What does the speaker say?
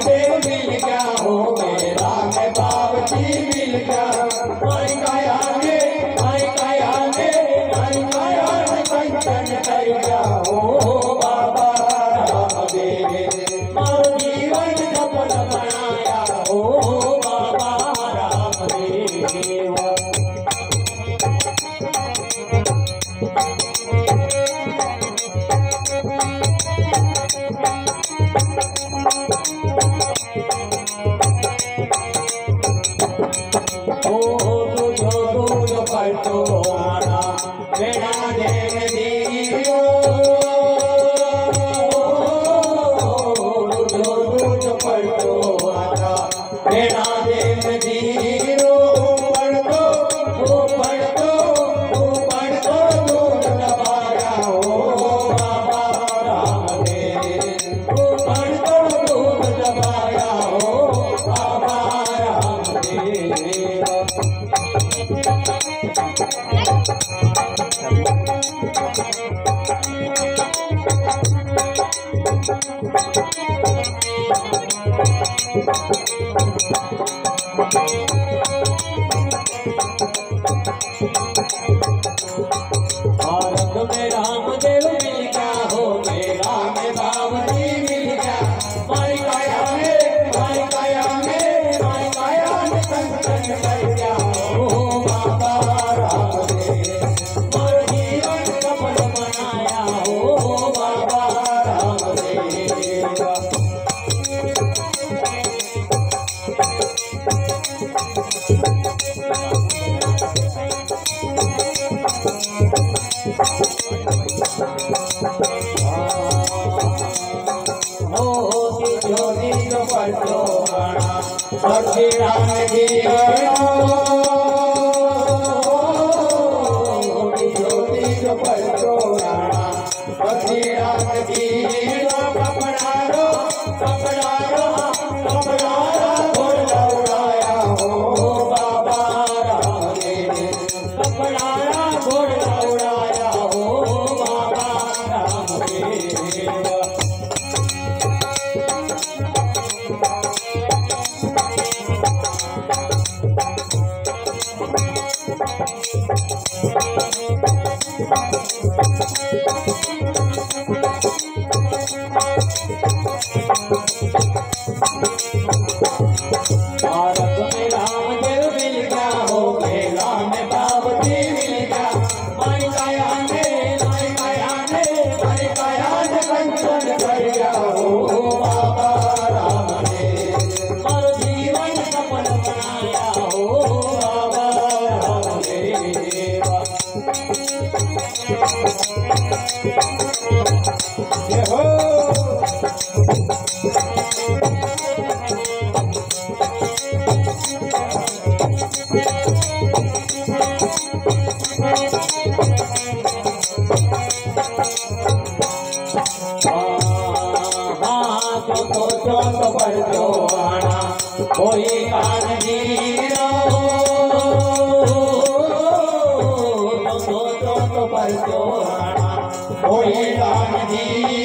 देव मिल गया हो मेरा में बाबजी मिल गया माई काया में कंचन कर गया हो बाबा रामदेव मारो जीवन सफल बनाया हो बाबा रामदेव। पलटो आना बेड़ा देव दीरो जो पलटो आना बेड़ा देव दीरो पलटो दूध दबाया हो बाबा रामदेव पलटो दूध दबाया हो बाबा रामदेव। भारत में रामदेव मिल गया हो मेरा में बाबजी मिल गया माई काया में कंचन कर गया हो बाबा रामदेव मारो जीवन सफल बनाया हो बाबा रामदेव। ज्योति जो पलटो आना पक्षी राम जीरो ज्योति जो पलटो आना पक्षी राम जीरो कपड़ारो घोड़ उड़ाया हो बाबा रामदेव कपड़ारा घोड़ उड़ाया हो बाबा रामदेव। भारत में रामदेव मिल गया हो मेला में बाबजी मिल गया माई काया ने कंचन कर गया हो बाबा रामदेव मारो जीवन सफल बनाया हो बाबा रामदेव। जय हो तो पलटो आना कोई कान जीरो तो पलटो आना कोई कान जीरो